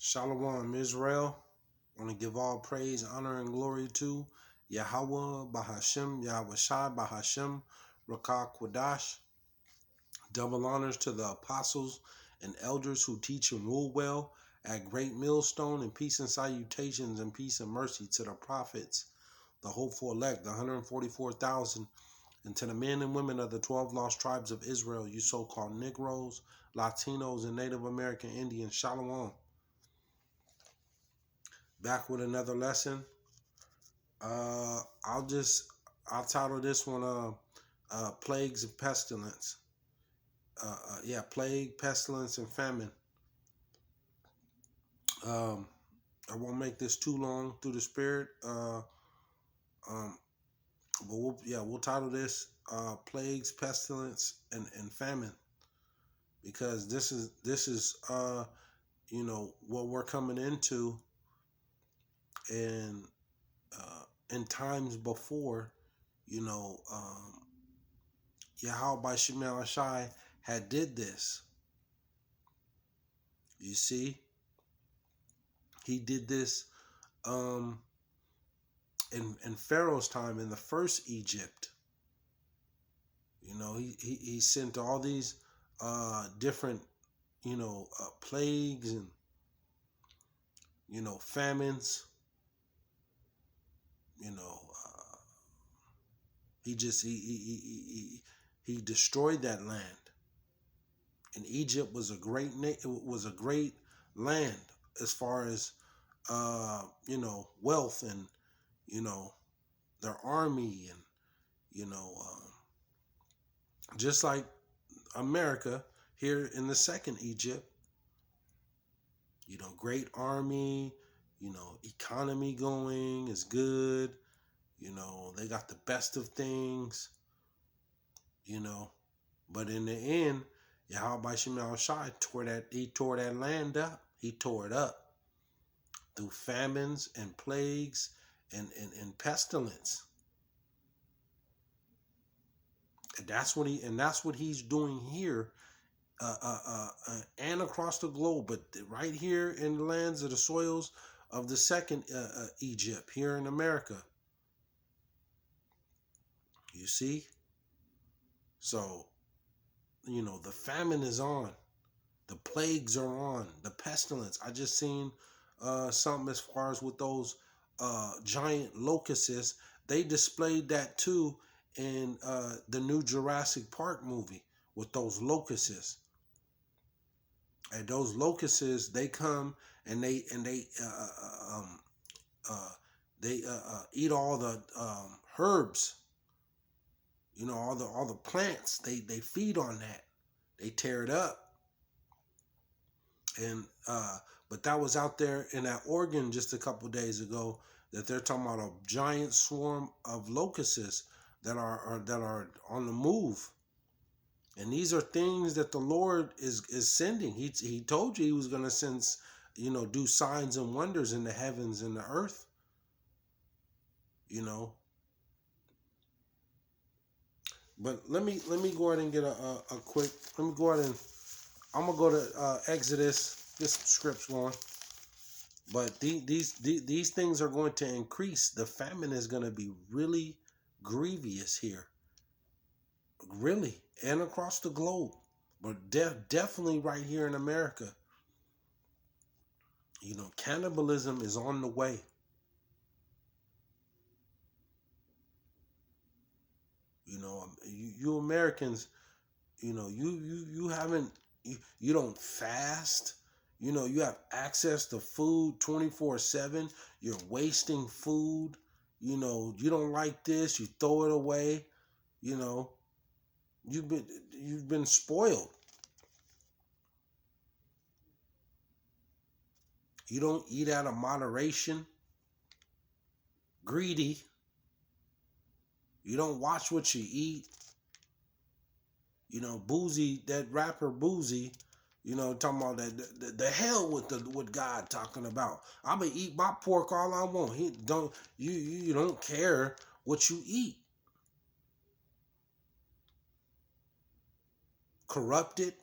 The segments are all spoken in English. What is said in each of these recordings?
Shalom, Israel. I want to give all praise, honor, and glory to YAHAWAH, BAHASHAM, YAHAWAHSHI, BAHASHAM, Rakah Kwadash. Double honors to the apostles and elders who teach and rule well at Great Millstone, and peace and salutations and peace and mercy to the prophets, the hopeful elect, the 144,000, and to the men and women of the 12 lost tribes of Israel, you so-called Negroes, Latinos, and Native American Indians. Shalom. Back with another lesson. I'll title this one Plagues and Pestilence. Plague, Pestilence, and Famine. I won't make this too long through the spirit. But we'll title this Plagues, Pestilence, and Famine, because this is what we're coming into in times before, YAHAWAHSHI had did this. You see, he did this in Pharaoh's time, in the first Egypt. He sent all these different plagues and famines. He destroyed that land. And Egypt was a great land as far as wealth and their army, and just like America here in the second Egypt. Great army, economy going is good. They got the best of things, but in the end, YAHAWAHSHI tore that land up. He tore it up through famines and plagues and pestilence. And that's what he's doing here, and across the globe, but right here in the lands of the soils of the second Egypt, here in America. You see? So, the famine is on. The plagues are on. The pestilence. I just seen something as far as with those giant locusts. They displayed that too in the new Jurassic Park movie with those locusts. And those locusts, they come and they eat all the herbs. All the plants. They feed on that. They tear it up. And but that was out there in that Oregon just a couple days ago, that they're talking about a giant swarm of locusts that are on the move. And these are things that the Lord is sending. He told you he was going to send, do signs and wonders in the heavens and the earth. But let me go ahead and get a quick. Let me go ahead and I'm gonna go to Exodus. This script's going. But these things are going to increase. The famine is going to be really grievous here. Really. And across the globe. But definitely right here in America. Cannibalism is on the way. You Americans, you haven't, you don't fast. You have access to food 24/7. You're wasting food. You don't like this, you throw it away. You've been spoiled. You don't eat out of moderation. Greedy. You don't watch what you eat. Boozy, that rapper Boozy, talking about that the hell with God talking about. I'm gonna eat my pork all I want. You don't care what you eat. Corrupted.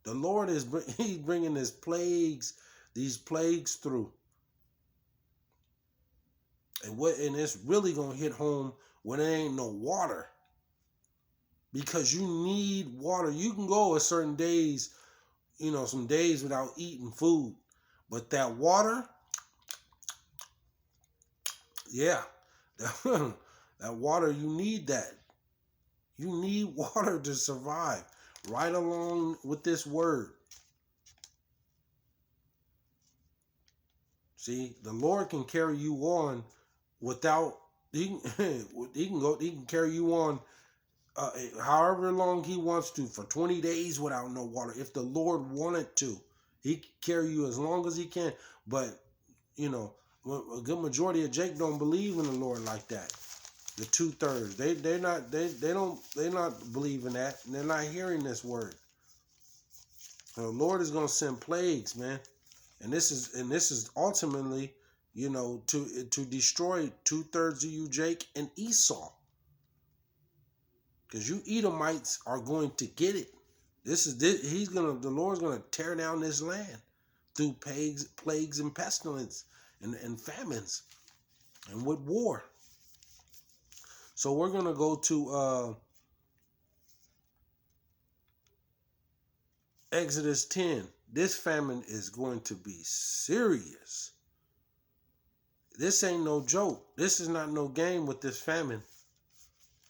The Lord is he's bringing his plagues these plagues through. And it's really gonna hit home when there ain't no water. Because you need water. You can go a certain days, some days without eating food. But that water, yeah. That water, you need that. You need water to survive. Right along with this word. See, the Lord can carry you on without, he can carry you on however long he wants to, for 20 days without no water. If the Lord wanted to, he can carry you as long as he can. But, a good majority of Jake don't believe in the Lord like that. The 2/3, they're not believing that, and they're not hearing this word. The Lord is going to send plagues, man, and this is ultimately, to destroy 2/3 of you, Jake, and Esau, because you Edomites are going to get it. The Lord's going to tear down this land through plagues and pestilence and famines and with war. So we're going to go to Exodus 10. This famine is going to be serious. This ain't no joke. This is not no game with this famine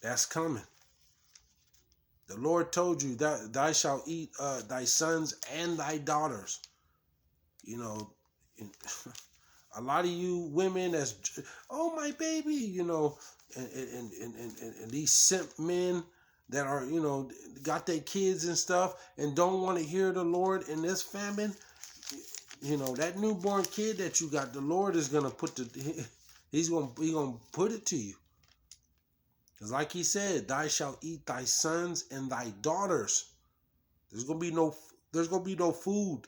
that's coming. The Lord told you that thou shalt eat thy sons and thy daughters. A lot of you women that's, oh, my baby, and these simp men that are, got their kids and stuff and don't want to hear the Lord in this famine. That newborn kid that you got, the Lord is going to put he's going to put it to you. Because like he said, thou shalt eat thy sons and thy daughters. There's going to be no food.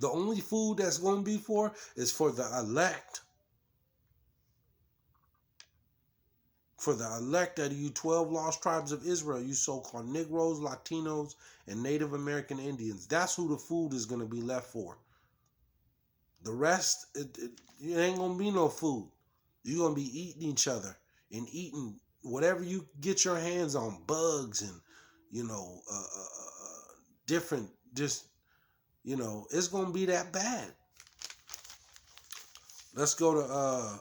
The only food that's going to be is for the elect. For the elect out of you 12 lost tribes of Israel, you so-called Negroes, Latinos, and Native American Indians. That's who the food is going to be left for. The rest, it ain't going to be no food. You're going to be eating each other and eating whatever you get your hands on, bugs and, different, just, it's going to be that bad. Let's go to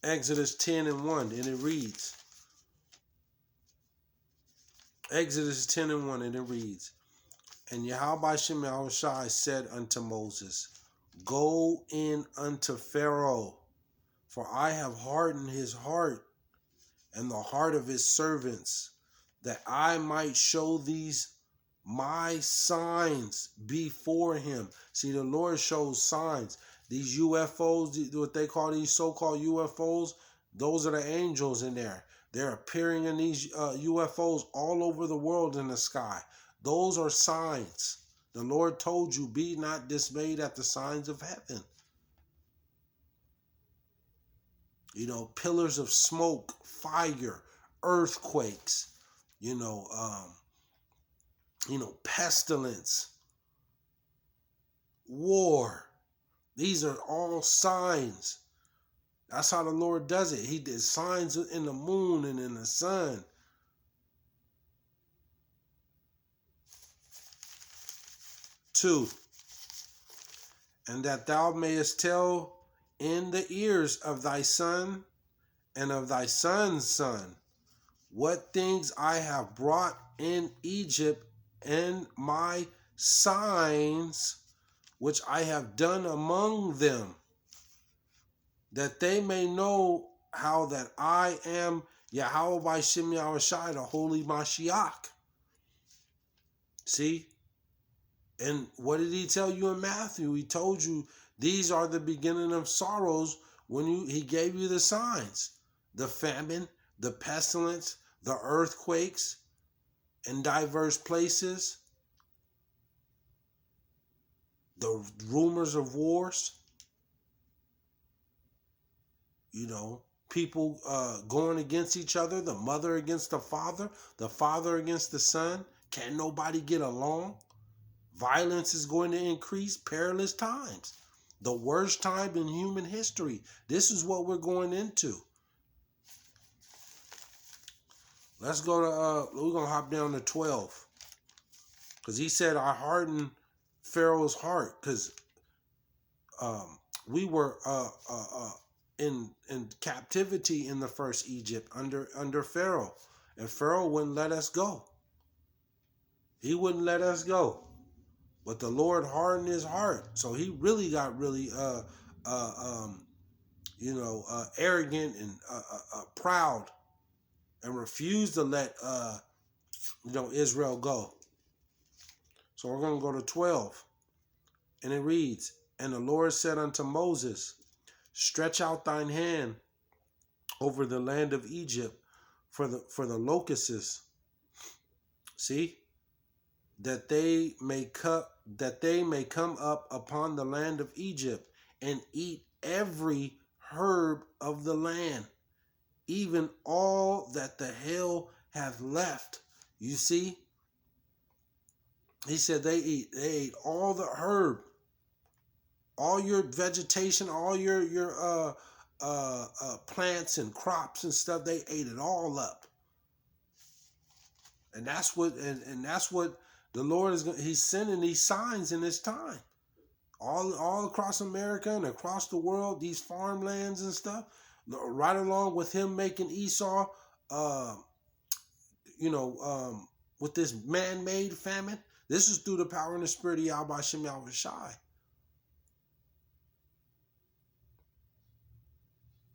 Exodus 10:1, and it reads, Exodus 10:1, and it reads, and YAHAWAHSHI said unto Moses, go in unto Pharaoh, for I have hardened his heart and the heart of his servants, that I might show these my signs before him. See, the Lord shows signs. These UFOs, what they call these so-called UFOs, those are the angels in there. They're appearing in these UFOs all over the world in the sky. Those are signs. The Lord told you, be not dismayed at the signs of heaven. Pillars of smoke, fire, earthquakes, pestilence, war. These are all signs. That's how the Lord does it. He did signs in the moon and in the sun. Two, and that thou mayest tell in the ears of thy son and of thy son's son what things I have brought in Egypt, and my signs which I have done among them, that they may know how that I am YAHAWAHSHI, the Holy Mashiach. See? And what did he tell you in Matthew? He told you these are the beginning of sorrows when he gave you the signs. The famine, the pestilence, the earthquakes in diverse places, the rumors of wars, people going against each other, the mother against the father against the son. Can't nobody get along? Violence is going to increase. Perilous times. The worst time in human history. This is what we're going into. Let's go to, we're going to hop down to 12. Because he said, I hardened Pharaoh's heart. Because we were in captivity in the first Egypt under Pharaoh. And Pharaoh wouldn't let us go. He wouldn't let us go. But the Lord hardened his heart. So he really got really, arrogant and proud and refused to let, Israel go. So we're going to go to 12. And it reads, and the Lord said unto Moses, stretch out thine hand over the land of Egypt for the locusts. See? That they may come up upon the land of Egypt and eat every herb of the land, even all that the hail hath left. You see? He said they ate all the herb, all your vegetation, all your plants and crops and stuff. They ate it all up, and that's what the Lord is. He's sending these signs in this time, all across America and across the world. These farmlands and stuff, right along with him making Esau, with this man-made famine. This is through the power and the spirit of BAHASHAM, YAHAWAHSHI.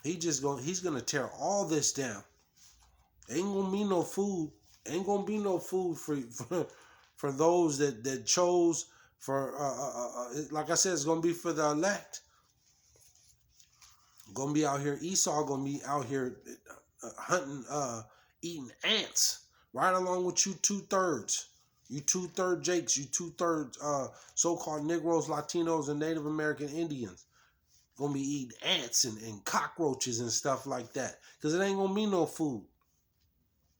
He's gonna tear all this down. Ain't gonna be no food. Ain't gonna be no food for those that chose for like I said, it's gonna be for the elect. Gonna be out here. Esau gonna be out here hunting, eating ants, right along with you 2/3. You 2/3 Jakes, you 2/3 so-called Negroes, Latinos, and Native American Indians. Gonna be eating ants and cockroaches and stuff like that. Because it ain't gonna be no food.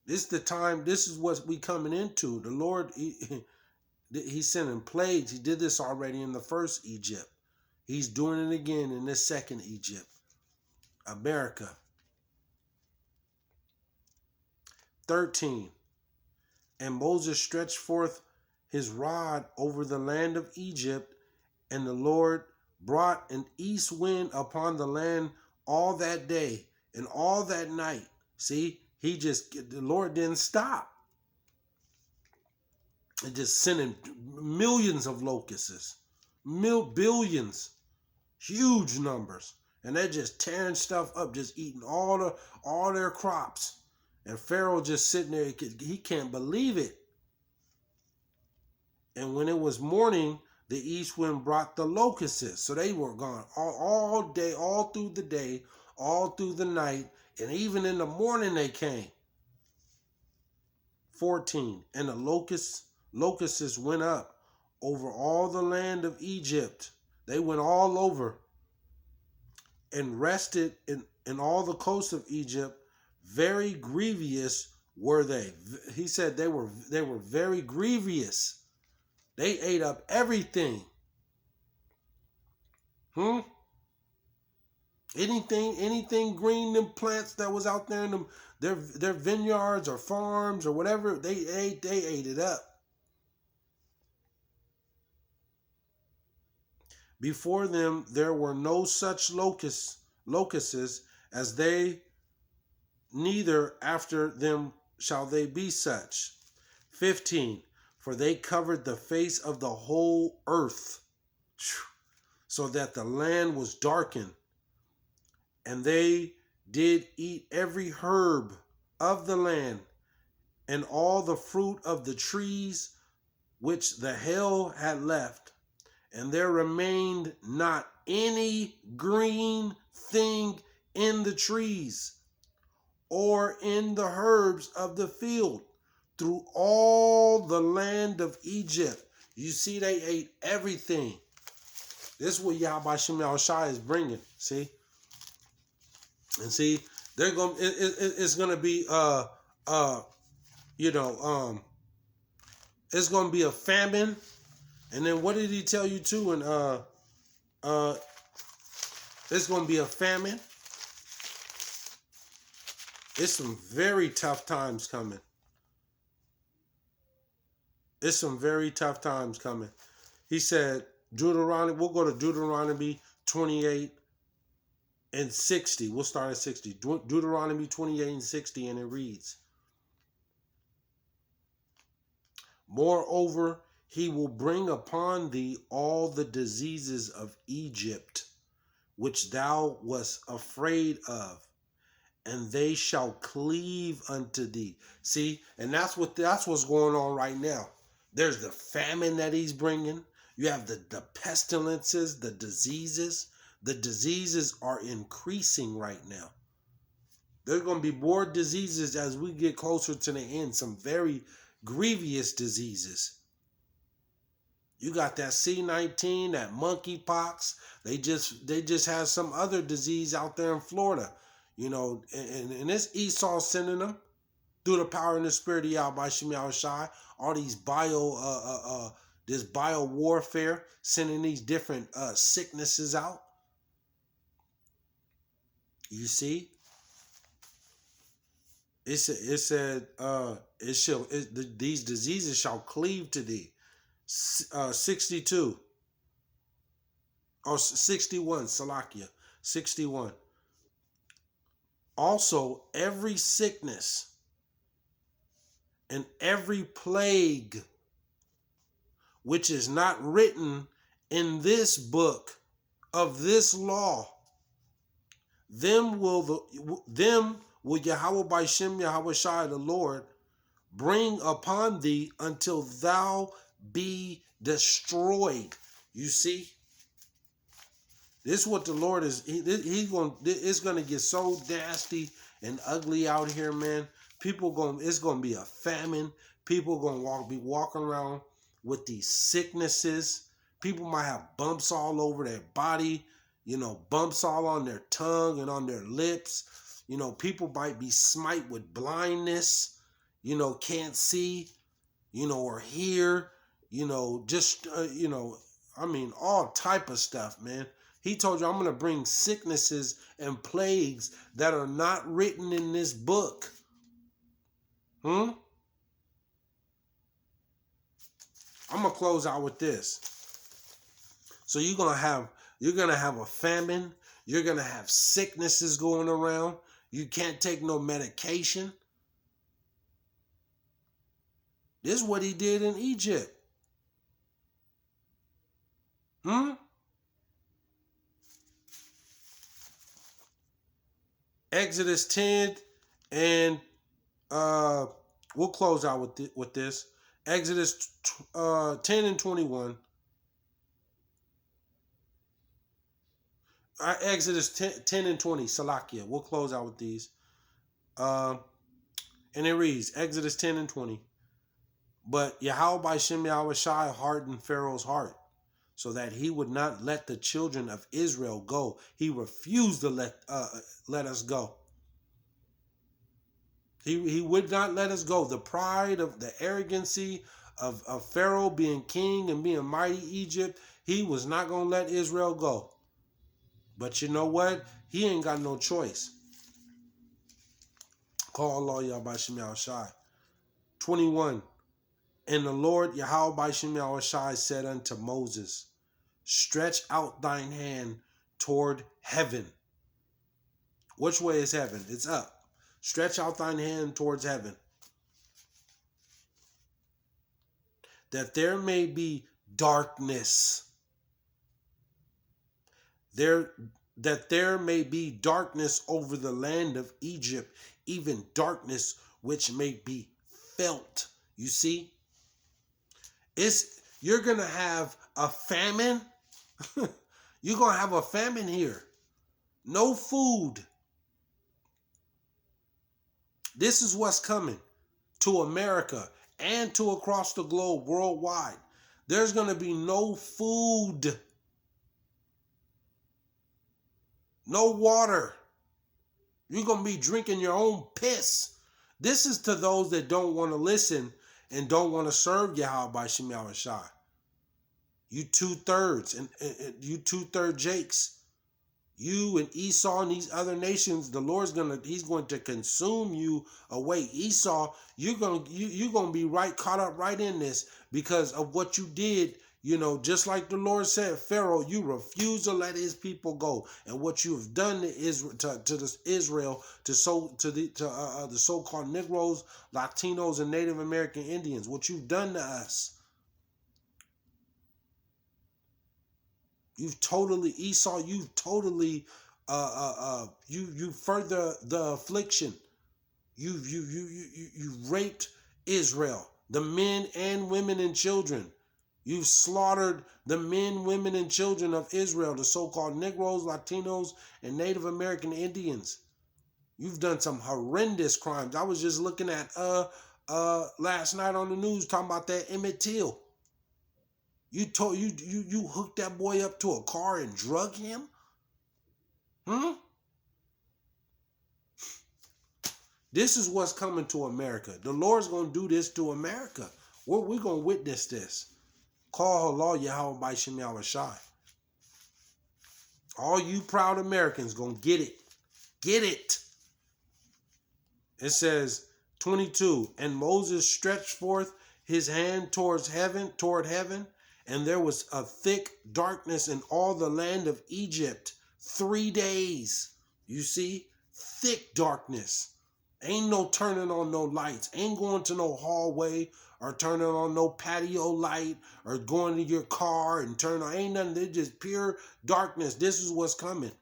This is the time, this is what we coming into. The Lord, he's sending plagues. He did this already in the first Egypt. He's doing it again in this second Egypt. America. 13. And Moses stretched forth his rod over the land of Egypt, and the Lord brought an east wind upon the land all that day and all that night. See, the Lord didn't stop. It just sending millions of locusts, billions, huge numbers, and they're just tearing stuff up, just eating all their crops. And Pharaoh just sitting there, he can't believe it. And when it was morning, the east wind brought the locusts. So they were gone all day, all through the day, all through the night, and even in the morning they came. 14. And the locusts went up over all the land of Egypt. They went all over and rested in all the coast of Egypt. Very grievous were they. He said they were very grievous. They ate up everything. Anything green, them plants that was out there in them, their vineyards or farms or whatever, they ate it up. Before them there were no such locusts as they, neither after them shall they be such. 15. For they covered the face of the whole earth, so that the land was darkened. And they did eat every herb of the land, and all the fruit of the trees which the hail had left. And there remained not any green thing in the trees, or in the herbs of the field, through all the land of Egypt. You see, they ate everything. This is what YAHAWAHSHI YAHAWAHSHI is bringing. See, and see, they're going. It's going to be it's going to be a famine, And then what did he tell you too? And it's gonna be a famine. It's some very tough times coming. It's some very tough times coming. He said, Deuteronomy, we'll go to Deuteronomy 28 and 60. We'll start at 60. Deuteronomy 28 and 60, and it reads, moreover, he will bring upon thee all the diseases of Egypt, which thou wast afraid of, and they shall cleave unto thee. See, and that's what's going on right now. There's the famine that he's bringing. You have the pestilences, the diseases. The diseases are increasing right now. There's going to be more diseases as we get closer to the end. Some very grievous diseases. You got that C-19, that monkeypox. They just had some other disease out there in Florida. You know, and this Esau sending them through the power and the spirit of YAHAWAHSHI. All these this bio warfare, sending these different sicknesses out. You see, these diseases shall cleave to thee. 62 or 61, Salakia, 61. Also, every sickness and every plague which is not written in this book of this law, them will Yahawah by Shem YAHAWAHSHI the Lord bring upon thee until thou be destroyed. You see? This is what the Lord is. It's going to get so nasty and ugly out here, man. It's going to be a famine. People going to be walking around with these sicknesses. People might have bumps all over their body, you know, bumps all on their tongue and on their lips. You know, people might be smite with blindness, you know, can't see, you know, or hear, you know, just, you know, I mean, all type of stuff, man. He told you, I'm going to bring sicknesses and plagues that are not written in this book. I'm going to close out with this. So you're going to have a famine. You're going to have sicknesses going around. You can't take no medication. This is what he did in Egypt. Exodus 10 and we'll close out with this. Exodus 10 and 21. Exodus 10 and 20. Salakia. We'll close out with these. And it reads, Exodus 10 and 20. But Yahawah by Shem YAHAWAHSHI hardened Pharaoh's heart, so that he would not let the children of Israel go. He refused to let us go. He would not let us go. The pride of the arrogancy of Pharaoh being king and being mighty Egypt, he was not going to let Israel go. But you know what? He ain't got no choice. Call Allah Yahweh by Shem YAHAWAHSHI. 21. And the Lord Yahawah by Shem YAHAWAHSHI said unto Moses, stretch out thine hand toward heaven. Which way is heaven? It's up. Stretch out thine hand towards heaven, that there may be darkness. That there may be darkness over the land of Egypt, even darkness which may be felt. You see? You're going to have a famine. You're going to have a famine here. No food. This is what's coming to America and to across the globe worldwide. There's going to be no food. No water. You're going to be drinking your own piss. This is to those that don't want to listen and don't want to serve Yahawah by Shem YAHAWAHSHI. You 2/3 and you 2/3 Jakes. You and Esau and these other nations, the Lord's he's going to consume you away. Esau, you're gonna be right caught up right in this because of what you did. You know, just like the Lord said, Pharaoh, you refuse to let his people go, and what you have done to Israel, to the so-called Negroes, Latinos, and Native American Indians, what you've done to us. You've totally, Esau, you've totally you further the affliction. You raped Israel, the men and women and children. You've slaughtered the men, women, and children of Israel, the so-called Negroes, Latinos, and Native American Indians. You've done some horrendous crimes. I was just looking at last night on the news talking about that Emmett Till. You hooked that boy up to a car and drug him? This is what's coming to America. The Lord's going to do this to America. We're going to witness this. Call Allah YAHAWAHSHI YAHAWAHSHI. All you proud Americans going to get it. Get it. It says 22, and Moses stretched forth his hand toward heaven, and there was a thick darkness in all the land of Egypt 3 days. You see, thick darkness. Ain't no turning on no lights. Ain't going to no hallway or turning on no patio light or going to your car and turn on. Ain't nothing. It's just pure darkness. This is what's coming.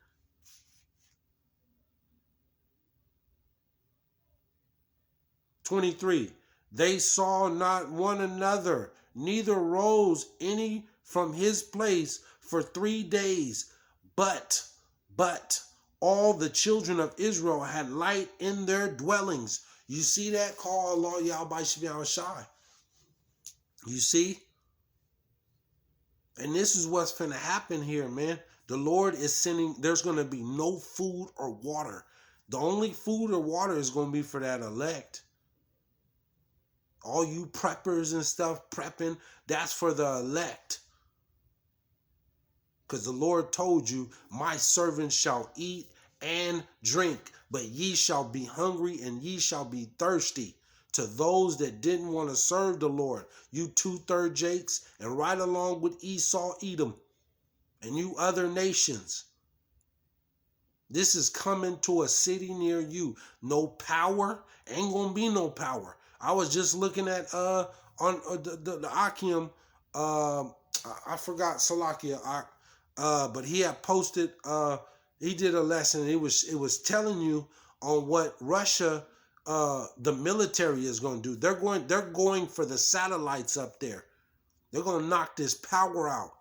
23. They saw not one another, neither rose any from his place for 3 days. But all the children of Israel had light in their dwellings. You see that? Call Allah YAHAWAHSHI YAHAWAHSHI. You see? And this is what's finna happen here, man. The Lord is sending, there's going to be no food or water. The only food or water is going to be for that elect. All you preppers and stuff prepping, that's for the elect. Because the Lord told you, my servants shall eat and drink, but ye shall be hungry and ye shall be thirsty. To those that didn't want to serve the Lord, you 2/3 Jakes, and right along with Esau, Edom, and you other nations. This is coming to a city near you. No power, ain't gonna be no power. I was just looking at on the Akim, I forgot Salakia, but he had posted. He did a lesson. It was telling you on what Russia, the military is going to do. They're going for the satellites up there. They're going to knock this power out.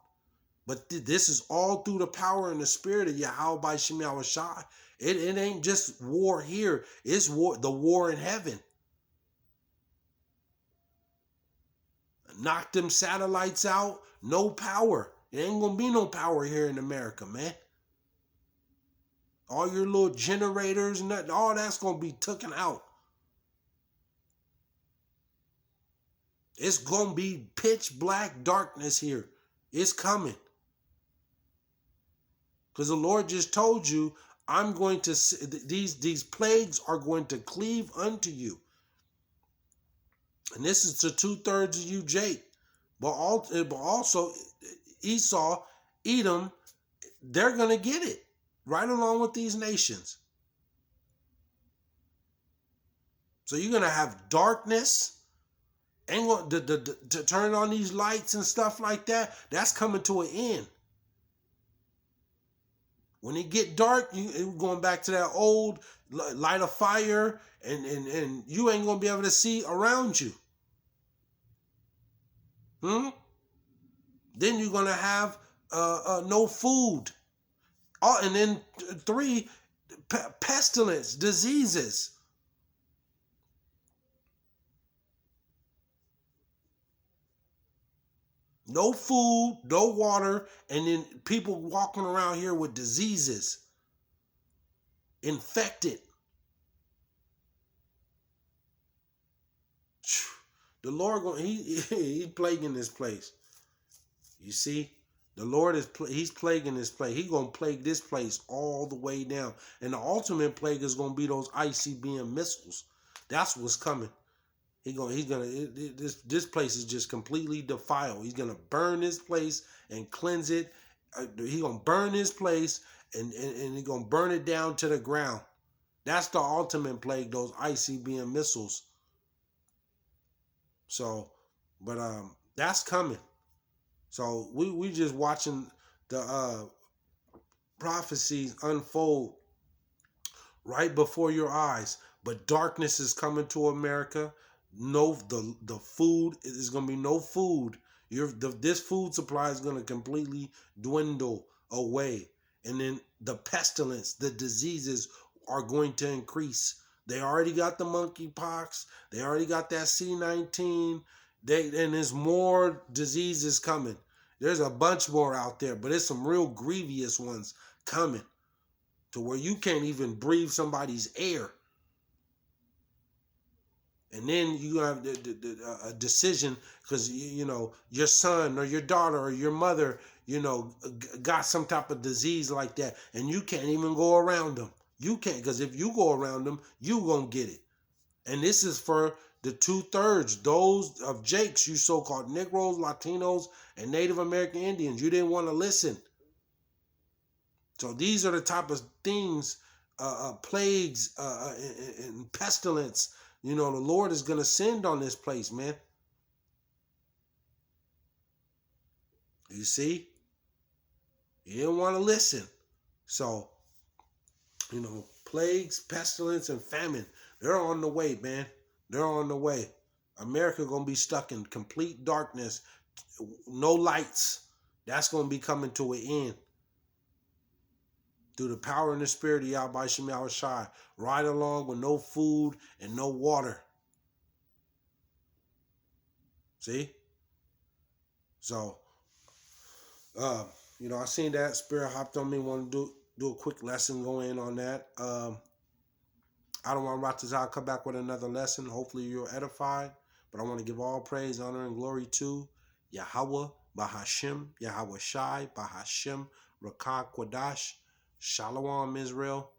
But this is all through the power and the spirit of YAHAWAHSHI YAHAWAHSHI. It ain't just war here. It's war, the war in heaven. Knock them satellites out. No power. It ain't going to be no power here in America, man. All your little generators and that, all that's going to be taken out. It's going to be pitch black darkness here. It's coming. Because the Lord just told you, I'm going to, these plagues are going to cleave unto you. And this is to 2/3 of you, Jake. But also Esau, Edom, they're going to get it. Right along with these nations. So you're going to have darkness. Ain't going to turn on these lights and stuff like that. That's coming to an end. When it get dark, you going back to that old light of fire, and you ain't going to be able to see around you. Then you're going to have no food. Oh, and then 3, pestilence, diseases. No food, no water, and then people walking around here with diseases. Infected. The Lord, he plaguing this place. You see, the Lord is he's plaguing this place. He's gonna plague this place all the way down, and the ultimate plague is gonna be those ICBM missiles. That's what's coming. This place is just completely defiled. He's gonna burn this place and cleanse it. He's gonna burn this place and he's gonna burn it down to the ground. That's the ultimate plague, those ICBM missiles. So, but that's coming. So we just watching the prophecies unfold right before your eyes. But darkness is coming to America. No, the food is gonna be no food. This food supply is gonna completely dwindle away, and then the pestilence, the diseases are going to increase. They already got the monkeypox. They already got that C-19. And there's more diseases coming. There's a bunch more out there, but there's some real grievous ones coming to where you can't even breathe somebody's air. And then you have a decision because, you know, your son or your daughter or your mother, you know, got some type of disease like that, and you can't even go around them. You can't, because if you go around them, you gonna get it. And this is for the 2/3, those of Jakes, you so-called Negroes, Latinos, and Native American Indians. You didn't want to listen. So these are the type of things, plagues, and pestilence, you know, the Lord is going to send on this place, man. You see? You didn't want to listen. So, you know, plagues, pestilence, and famine, they're on the way, man. They're on the way. America going to be stuck in complete darkness. No lights. That's going to be coming to an end. Through the power and the spirit of YAHAWAHSHI, right along with no food and no water. See? So, you know, I seen that. Spirit hopped on me, want to do a quick lesson, go in on that. I don't want to rock this out, come back with another lesson. Hopefully you're edified. But I want to give all praise, honor, and glory to Yahawah, BAHASHAM, YAHAWAHSHI, BAHASHAM, Rakah Kwadash. Shalom, Israel.